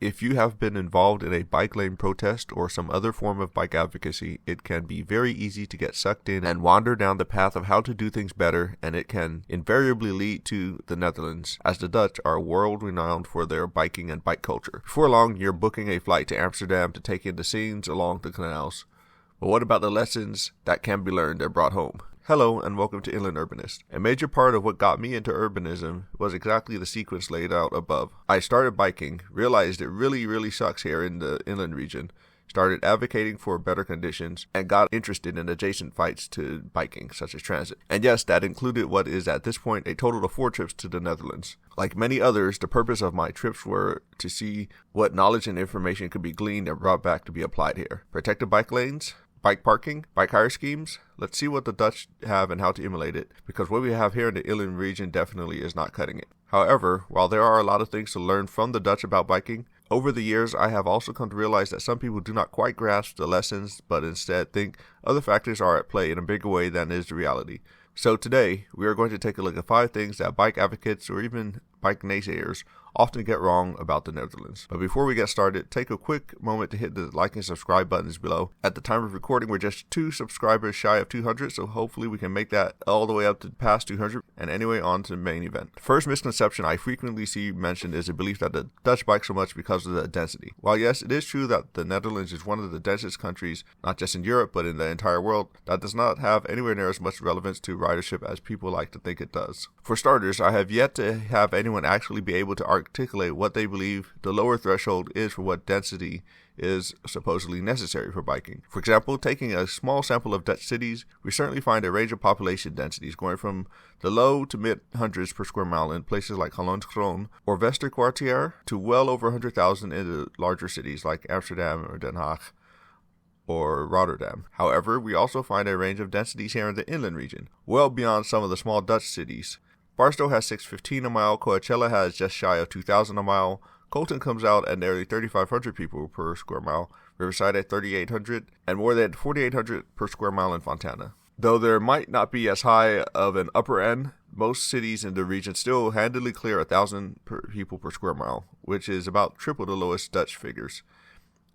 If you have been involved in a bike lane protest or some other form of bike advocacy, it can be very easy to get sucked in and wander down the path of how to do things better, and it can invariably lead to the Netherlands, as the Dutch are world-renowned for their biking and bike culture. Before long, you're booking a flight to Amsterdam to take in the scenes along the canals. But what about the lessons that can be learned and brought home? Hello and welcome to Inland Urbanist. A major part of what got me into urbanism was exactly the sequence laid out above. I started biking, realized it really sucks here in the inland region, started advocating for better conditions, and got interested in adjacent fights to biking, such as transit. And yes, that included what is at this point a total of 4 trips to the Netherlands. Like many others, the purpose of my trips were to see what knowledge and information could be gleaned and brought back to be applied here. Protected bike lanes, bike parking, bike hire schemes. Let's see what the Dutch have and how to emulate it, because what we have here in the inland region definitely is not cutting it. However, while there are a lot of things to learn from the Dutch about biking, over the years I have also come to realize that some people do not quite grasp the lessons, but instead think other factors are at play in a bigger way than is the reality. So today, we are going to take a look at 5 things that bike advocates or even bike naysayers often get wrong about the Netherlands. But before we get started, take a quick moment to hit the like and subscribe buttons below. At the time of recording, we're just 2 subscribers shy of 200, so hopefully we can make that all the way up to past 200. And anyway, on to the main event. First misconception I frequently see mentioned is a belief that the Dutch bike so much because of the density. While yes, it is true that the Netherlands is one of the densest countries, not just in Europe, but in the entire world, that does not have anywhere near as much relevance to ridership as people like to think it does. For starters, I have yet to have anyone actually be able to articulate what they believe the lower threshold is for what density is supposedly necessary for biking. For example, taking a small sample of Dutch cities, we certainly find a range of population densities going from the low to mid hundreds per square mile in places like Holland-Kroon or Westerkwartier to well over 100,000 in the larger cities like Amsterdam or Den Haag or Rotterdam. However, we also find a range of densities here in the inland region, well beyond some of the small Dutch cities. Barstow has 615 a mile, Coachella has just shy of 2,000 a mile, Colton comes out at nearly 3,500 people per square mile, Riverside at 3,800, and more than 4,800 per square mile in Fontana. Though there might not be as high of an upper end, most cities in the region still handily clear 1,000 people per square mile, which is about triple the lowest Dutch figures,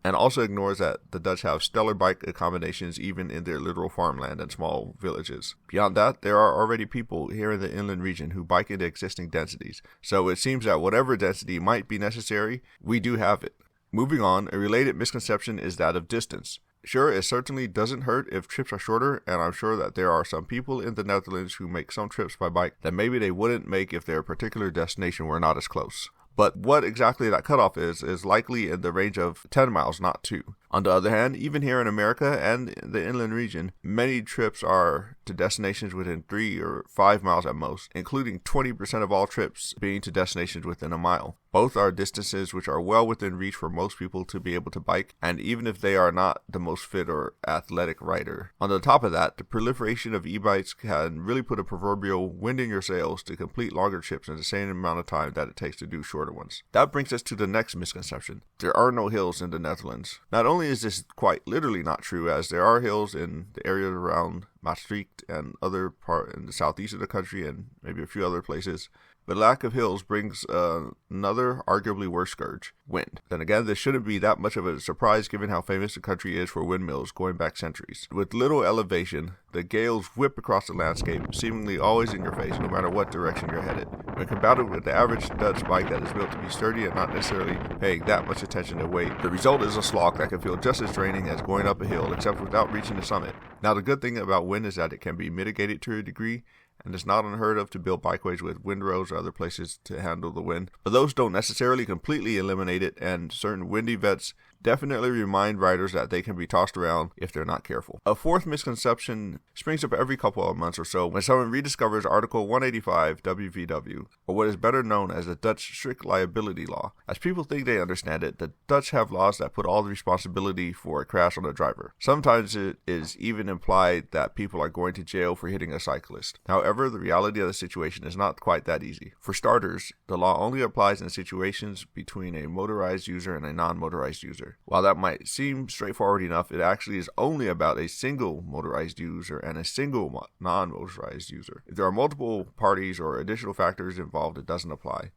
and also ignores that the Dutch have stellar bike accommodations even in their literal farmland and small villages. Beyond that, there are already people here in the inland region who bike into existing densities, so it seems that whatever density might be necessary, we do have it. Moving on, a related misconception is that of distance. Sure, it certainly doesn't hurt if trips are shorter, and I'm sure that there are some people in the Netherlands who make some trips by bike that maybe they wouldn't make if their particular destination were not as close. But what exactly that cutoff is likely in the range of 10 miles, not 2. On the other hand, even here in America and the inland region, many trips are to destinations within 3 or 5 miles at most, including 20% of all trips being to destinations within a mile. Both are distances which are well within reach for most people to be able to bike, and even if they are not the most fit or athletic rider. On the top of that, the proliferation of e-bikes can really put a proverbial wind in your sails to complete longer trips in the same amount of time that it takes to do shorter ones. That brings us to the next misconception. There are no hills in the Netherlands. Not only is this quite literally not true, as there are hills in the area around Maastricht and other part in the southeast of the country and maybe a few other places, but lack of hills brings another arguably worse scourge, wind. Then again, this shouldn't be that much of a surprise given how famous the country is for windmills going back centuries. With little elevation, the gales whip across the landscape, seemingly always in your face no matter what direction you're headed. When combated with the average Dutch bike that is built to be sturdy and not necessarily paying that much attention to weight, the result is a slog that can feel just as draining as going up a hill, except without reaching the summit. Now, the good thing about wind is that it can be mitigated to a degree, and it's not unheard of to build bikeways with windrows or other places to handle the wind. But those don't necessarily completely eliminate it, and certain wind events definitely remind riders that they can be tossed around if they're not careful. A fourth misconception springs up every couple of months or so when someone rediscovers Article 185 WVW, or what is better known as the Dutch strict liability law. As people think they understand it, the Dutch have laws that put all the responsibility for a crash on the driver. Sometimes it is even implied that people are going to jail for hitting a cyclist. However, the reality of the situation is not quite that easy. For starters, the law only applies in situations between a motorized user and a non-motorized user. While that might seem straightforward enough, it actually is only about a single motorized user and a single non-motorized user. If there are multiple parties or additional factors involved, it doesn't apply.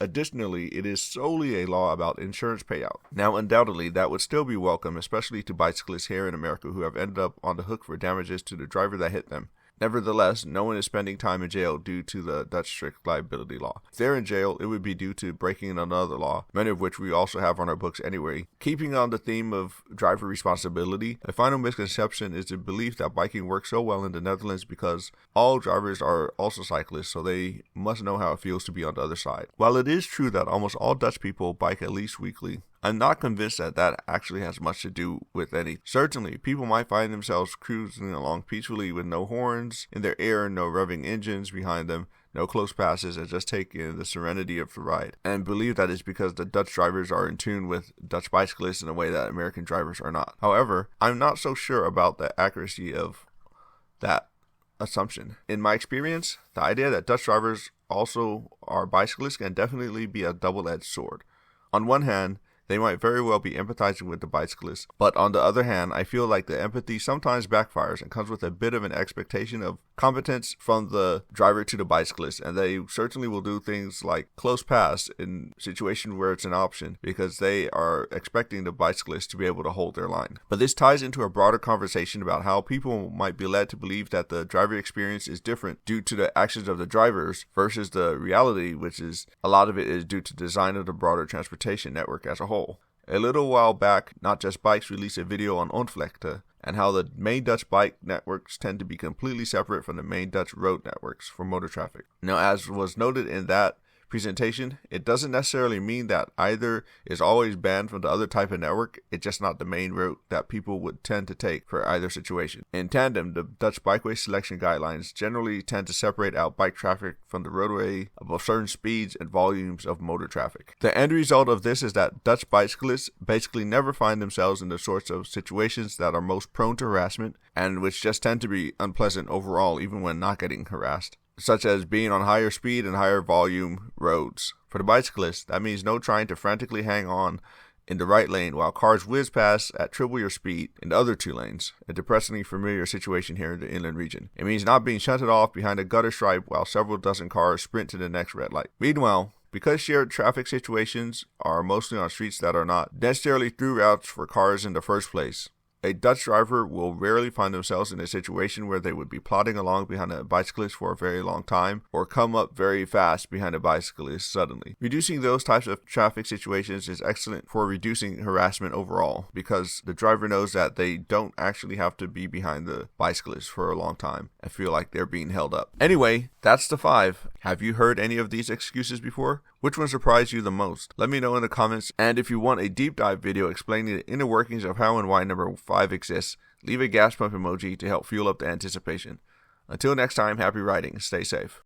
Additionally, it is solely a law about insurance payout. Now, undoubtedly, that would still be welcome, especially to bicyclists here in America who have ended up on the hook for damages to the driver that hit them. Nevertheless, no one is spending time in jail due to the Dutch strict liability law. If they're in jail, it would be due to breaking another law, many of which we also have on our books anyway. Keeping on the theme of driver responsibility, a final misconception is the belief that biking works so well in the Netherlands because all drivers are also cyclists, so they must know how it feels to be on the other side. While it is true that almost all Dutch people bike at least weekly, I'm not convinced that that actually has much to do with any. Certainly, people might find themselves cruising along peacefully with no horns in their ear, no revving engines behind them, no close passes, and just take in the serenity of the ride, and believe that is because the Dutch drivers are in tune with Dutch bicyclists in a way that American drivers are not. However, I'm not so sure about the accuracy of that assumption. In my experience, the idea that Dutch drivers also are bicyclists can definitely be a double-edged sword. On one hand, they might very well be empathizing with the bicyclist, but on the other hand, I feel like the empathy sometimes backfires and comes with a bit of an expectation of competence from the driver to the bicyclist, and they certainly will do things like close pass in situations where it's an option because they are expecting the bicyclist to be able to hold their line. But this ties into a broader conversation about how people might be led to believe that the driver experience is different due to the actions of the drivers versus the reality, which is a lot of it is due to the design of the broader transportation network as a whole. A little while back, Not Just Bikes released a video on Ontvlekte and how the main Dutch bike networks tend to be completely separate from the main Dutch road networks for motor traffic. Now, as was noted in that presentation, it doesn't necessarily mean that either is always banned from the other type of network. It's just not the main route that people would tend to take for either situation. In tandem, the Dutch bikeway selection guidelines generally tend to separate out bike traffic from the roadway above certain speeds and volumes of motor traffic. The end result of this is that Dutch bicyclists basically never find themselves in the sorts of situations that are most prone to harassment and which just tend to be unpleasant overall even when not getting harassed, such as being on higher speed and higher volume roads. For the bicyclist, that means no trying to frantically hang on in the right lane while cars whiz past at triple your speed in the other two lanes, a depressingly familiar situation here in the inland region. It means not being shunted off behind a gutter stripe while several dozen cars sprint to the next red light. Meanwhile, because shared traffic situations are mostly on streets that are not necessarily through routes for cars in the first place, a Dutch driver will rarely find themselves in a situation where they would be plodding along behind a bicyclist for a very long time or come up very fast behind a bicyclist suddenly. Reducing those types of traffic situations is excellent for reducing harassment overall because the driver knows that they don't actually have to be behind the bicyclist for a long time and feel like they're being held up. Anyway, that's the 5. Have you heard any of these excuses before? Which one surprised you the most? Let me know in the comments, and if you want a deep dive video explaining the inner workings of how and why number 5 exists, leave a gas pump emoji to help fuel up the anticipation. Until next time, happy riding, stay safe.